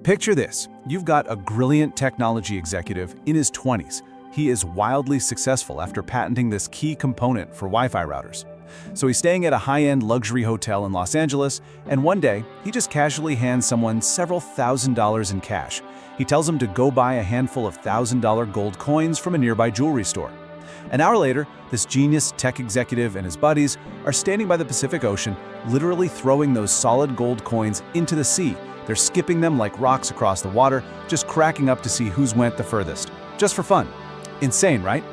Picture this. You've got a brilliant technology executive in his 20s. He is wildly successful after patenting this key component for Wi-Fi routers. So he's staying at a high-end luxury hotel in Los Angeles, and one day, he just casually hands someone several $1,000s in cash. He tells him to go buy a handful of $1,000 gold coins from a nearby jewelry store. An hour later, this genius tech executive and his buddies are standing by the Pacific Ocean, literally throwing those solid gold coins into the sea. They're skipping them like rocks across the water, just cracking up to see who's went the furthest. Just for fun. Insane, right?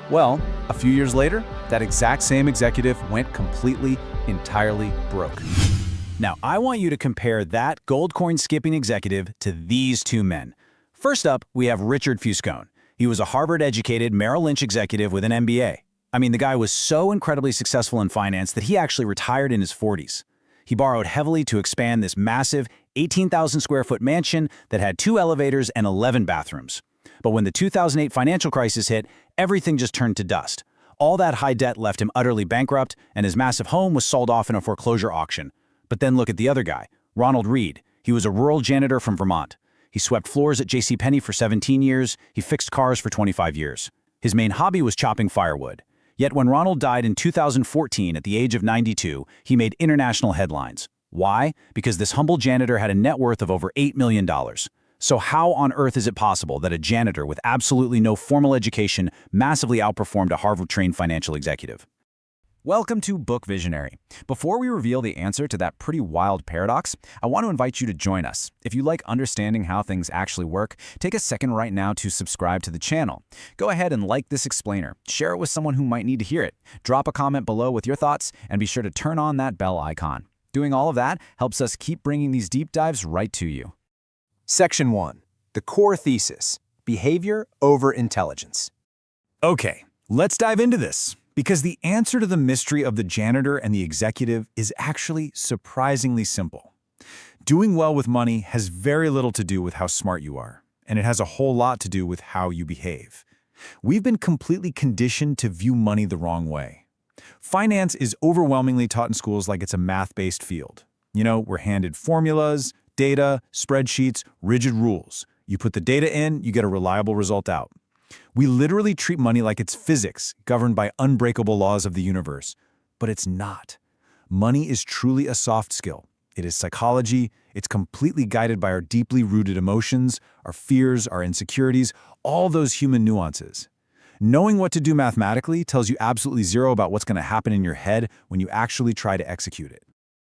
Well, a few years later, that exact same executive went entirely broke. Now, I want you to compare that gold coin skipping executive to these two men. First up, we have Richard Fuscone. He was a Harvard-educated Merrill Lynch executive with an MBA. I mean, the guy was so incredibly successful in finance that he actually retired in his 40s. He borrowed heavily to expand this massive 18,000 square foot mansion that had 2 elevators and 11 bathrooms. But when the 2008 financial crisis hit, everything just turned to dust. All that high debt left him utterly bankrupt, and his massive home was sold off in a foreclosure auction. But then look at the other guy, Ronald Read. He was a rural janitor from Vermont. He swept floors at JCPenney for 17 years. He fixed cars for 25 years. His main hobby was chopping firewood. Yet when Ronald died in 2014 at the age of 92, he made international headlines. Why? Because this humble janitor had a net worth of over $8 million. So how on earth is it possible that a janitor with absolutely no formal education massively outperformed a Harvard-trained financial executive? Welcome to Bookvisionary. Before we reveal the answer to that pretty wild paradox, I want to invite you to join us. If you like understanding how things actually work, take a second right now to subscribe to the channel. Go ahead and like this explainer, share it with someone who might need to hear it, drop a comment below with your thoughts, and be sure to turn on that bell icon. Doing all of that helps us keep bringing these deep dives right to you. Section 1. The core thesis: behavior over intelligence. Okay, let's dive into this. Because the answer to the mystery of the janitor and the executive is actually surprisingly simple. Doing well with money has very little to do with how smart you are, and it has a whole lot to do with how you behave. We've been completely conditioned to view money the wrong way. Finance is overwhelmingly taught in schools like it's a math-based field. You know, we're handed formulas, data, spreadsheets, rigid rules. You put the data in, you get a reliable result out. We literally treat money like it's physics, governed by unbreakable laws of the universe. But it's not. Money is truly a soft skill. It is psychology. It's completely guided by our deeply rooted emotions, our fears, our insecurities, all those human nuances. Knowing what to do mathematically tells you absolutely zero about what's going to happen in your head when you actually try to execute it.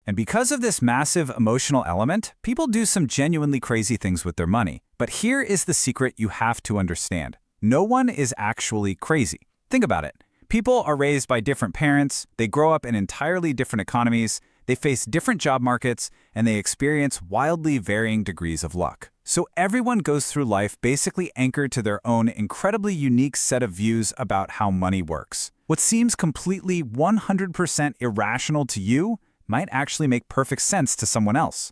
And because of this massive emotional element, people do some genuinely crazy things with their money. But here is the secret you have to understand. No one is actually crazy. Think about it. People are raised by different parents, they grow up in entirely different economies, they face different job markets, and they experience wildly varying degrees of luck. So everyone goes through life basically anchored to their own incredibly unique set of views about how money works. What seems completely 100% irrational to you might actually make perfect sense to someone else.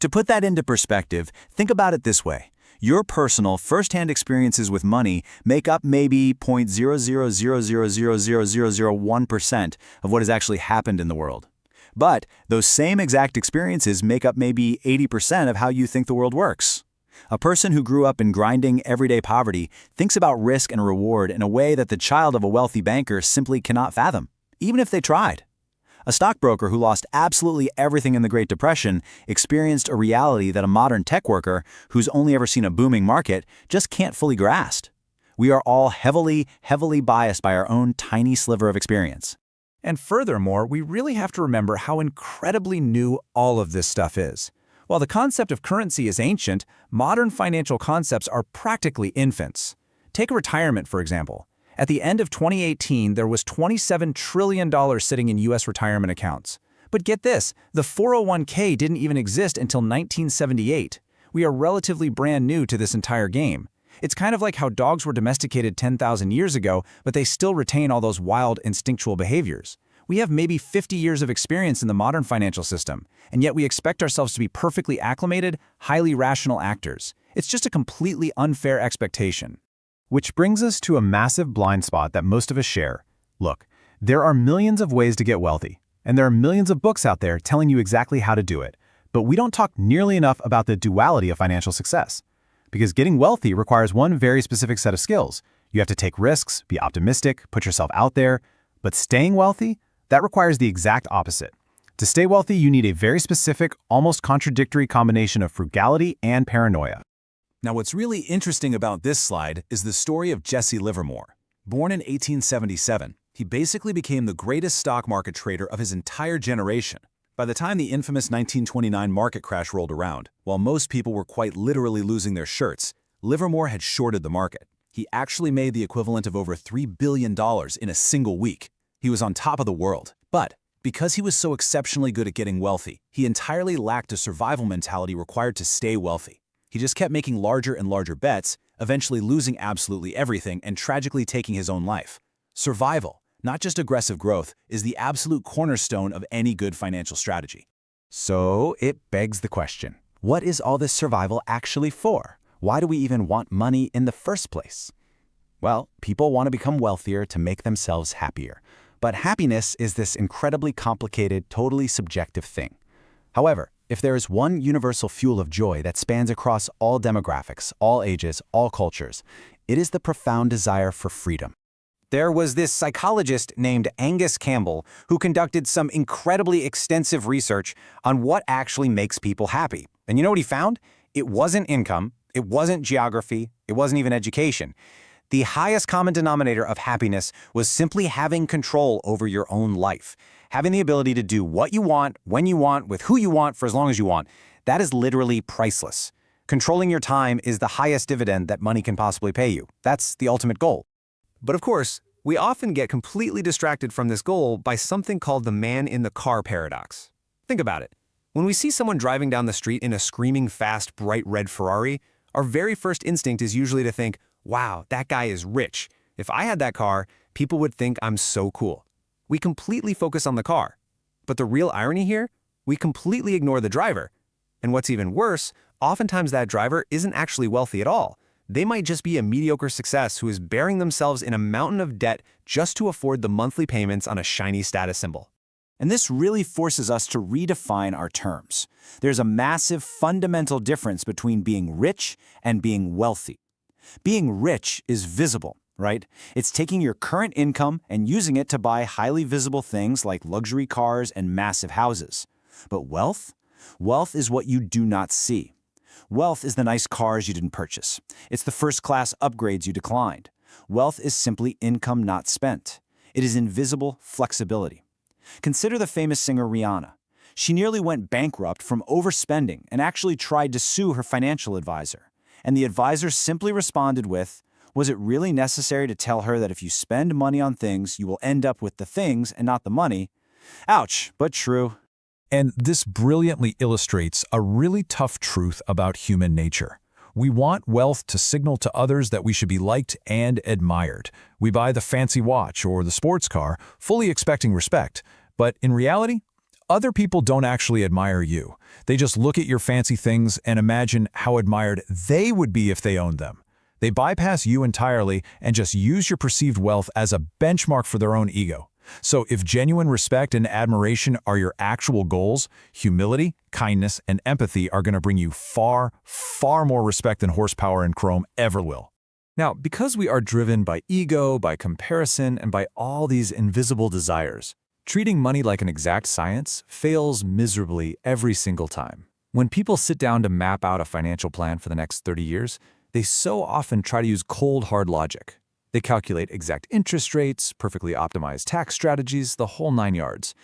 To put that into perspective, think about it this way. Your personal, first-hand experiences with money make up maybe 0.000000001% of what has actually happened in the world. But those same exact experiences make up maybe 80% of how you think the world works. A person who grew up in grinding, everyday poverty thinks about risk and reward in a way that the child of a wealthy banker simply cannot fathom, even if they tried. A stockbroker who lost absolutely everything in the Great Depression experienced a reality that a modern tech worker who's only ever seen a booming market just can't fully grasp. We are all heavily biased by our own tiny sliver of experience. And furthermore, we really have to remember how incredibly new all of this stuff is. While the concept of currency is ancient, modern financial concepts are practically infants. Take retirement, for example. At the end of 2018, there was $27 trillion sitting in U.S. retirement accounts. But get this, the 401k didn't even exist until 1978. We are relatively brand new to this entire game. It's kind of like how dogs were domesticated 10,000 years ago, but they still retain all those wild, instinctual behaviors. We have maybe 50 years of experience in the modern financial system, and yet we expect ourselves to be perfectly acclimated, highly rational actors. It's just a completely unfair expectation. Which brings us to a massive blind spot that most of us share. Look, there are millions of ways to get wealthy, and there are millions of books out there telling you exactly how to do it. But we don't talk nearly enough about the duality of financial success. Because getting wealthy requires one very specific set of skills. You have to take risks, be optimistic, put yourself out there. But staying wealthy, that requires the exact opposite. To stay wealthy, you need a very specific, almost contradictory combination of frugality and paranoia. Now, what's really interesting about this slide is the story of Jesse Livermore. Born in 1877, he basically became the greatest stock market trader of his entire generation. By the time the infamous 1929 market crash rolled around, while most people were quite literally losing their shirts, Livermore had shorted the market. He actually made the equivalent of over $3 billion in a single week. He was on top of the world. But because he was so exceptionally good at getting wealthy, he entirely lacked a survival mentality required to stay wealthy. He just kept making larger and larger bets, eventually losing absolutely everything and tragically taking his own life. Survival, not just aggressive growth, is the absolute cornerstone of any good financial strategy. So it begs the question, what is all this survival actually for? Why do we even want money in the first place? Well, people want to become wealthier to make themselves happier. But happiness is this incredibly complicated, totally subjective thing. However, if there is one universal fuel of joy that spans across all demographics, all ages, all cultures, it is the profound desire for freedom. There was this psychologist named Angus Campbell who conducted some incredibly extensive research on what actually makes people happy. And you know what he found? It wasn't income, it wasn't geography, it wasn't even education. The highest common denominator of happiness was simply having control over your own life. Having the ability to do what you want, when you want, with who you want, for as long as you want. That is literally priceless. Controlling your time is the highest dividend that money can possibly pay you. That's the ultimate goal. But of course, we often get completely distracted from this goal by something called the man in the car paradox. Think about it. When we see someone driving down the street in a screaming fast, bright red Ferrari, our very first instinct is usually to think, wow, that guy is rich. If I had that car, people would think I'm so cool. We completely focus on the car. But the real irony here? We completely ignore the driver. And what's even worse, oftentimes that driver isn't actually wealthy at all. They might just be a mediocre success who is burying themselves in a mountain of debt just to afford the monthly payments on a shiny status symbol. And this really forces us to redefine our terms. There's a massive fundamental difference between being rich and being wealthy. Being rich is visible, right? It's taking your current income and using it to buy highly visible things like luxury cars and massive houses. But wealth? Wealth is what you do not see. Wealth is the nice cars you didn't purchase. It's the first-class upgrades you declined. Wealth is simply income not spent. It is invisible flexibility. Consider the famous singer Rihanna. She nearly went bankrupt from overspending and actually tried to sue her financial advisor. And the advisor simply responded with, was it really necessary to tell her that if you spend money on things, you will end up with the things and not the money? Ouch, but true. And this brilliantly illustrates a really tough truth about human nature. We want wealth to signal to others that we should be liked and admired. We buy the fancy watch or the sports car, fully expecting respect. But in reality, other people don't actually admire you. They just look at your fancy things and imagine how admired they would be if they owned them. They bypass you entirely and just use your perceived wealth as a benchmark for their own ego. So if genuine respect and admiration are your actual goals, humility, kindness, and empathy are going to bring you far, far more respect than horsepower and chrome ever will. Now, because we are driven by ego, by comparison, and by all these invisible desires, treating money like an exact science fails miserably every single time. When people sit down to map out a financial plan for the next 30 years, they so often try to use cold, hard logic. They calculate exact interest rates, perfectly optimized tax strategies, the whole 9 yards.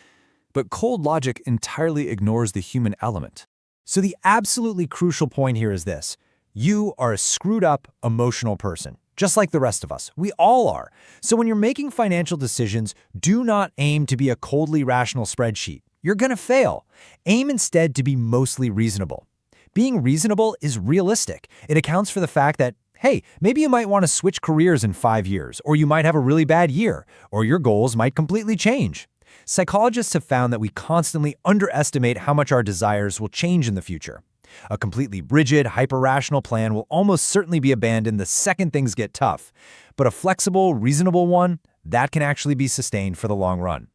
But cold logic entirely ignores the human element. So the absolutely crucial point here is this. You are a screwed up, emotional person, just like the rest of us. We all are. So when you're making financial decisions, do not aim to be a coldly rational spreadsheet. You're going to fail. Aim instead to be mostly reasonable. Being reasonable is realistic. It accounts for the fact that, hey, maybe you might want to switch careers in 5 years, or you might have a really bad year, or your goals might completely change. Psychologists have found that we constantly underestimate how much our desires will change in the future. A completely rigid, hyper-rational plan will almost certainly be abandoned the second things get tough. But a flexible, reasonable one, that can actually be sustained for the long run.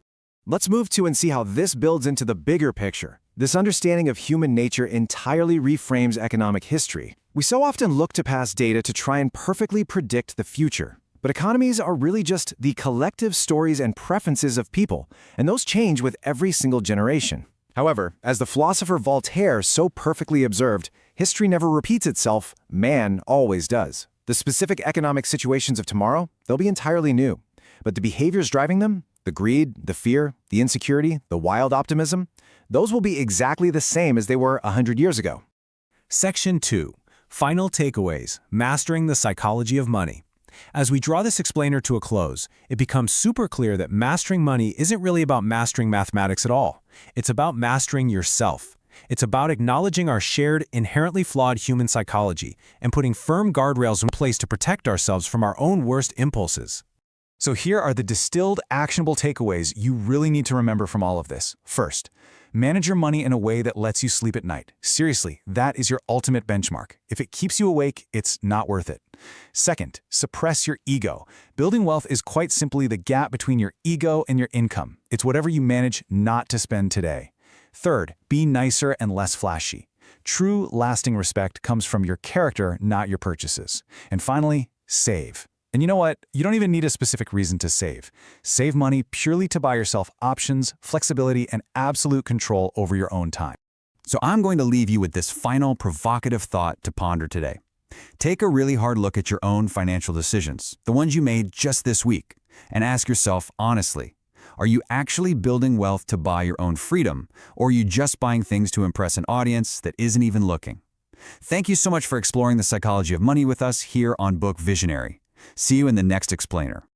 Let's move to and see how this builds into the bigger picture, This understanding of human nature entirely reframes economic history. We so often look to past data to try and perfectly predict the future. But economies are really just the collective stories and preferences of people, and those change with every single generation. However, as the philosopher Voltaire so perfectly observed, history never repeats itself, man always does. The specific economic situations of tomorrow, they'll be entirely new. But the behaviors driving them, the greed, the fear, the insecurity, the wild optimism, those will be exactly the same as they were 100 years ago. Section 2. Final takeaways, mastering the psychology of money. As we draw this explainer to a close, it becomes super clear that mastering money isn't really about mastering mathematics at all. It's about mastering yourself. It's about acknowledging our shared, inherently flawed human psychology and putting firm guardrails in place to protect ourselves from our own worst impulses. So here are the distilled, actionable takeaways you really need to remember from all of this. First, manage your money in a way that lets you sleep at night. Seriously, that is your ultimate benchmark. If it keeps you awake, it's not worth it. Second, suppress your ego. Building wealth is quite simply the gap between your ego and your income. It's whatever you manage not to spend today. Third, be nicer and less flashy. True, lasting respect comes from your character, not your purchases. And finally, save. And you know what? You don't even need a specific reason to save. Save money purely to buy yourself options, flexibility, and absolute control over your own time. So I'm going to leave you with this final provocative thought to ponder today. Take a really hard look at your own financial decisions, the ones you made just this week, and ask yourself honestly, are you actually building wealth to buy your own freedom, or are you just buying things to impress an audience that isn't even looking? Thank you so much for exploring the psychology of money with us here on Bookvisionary. See you in the next explainer.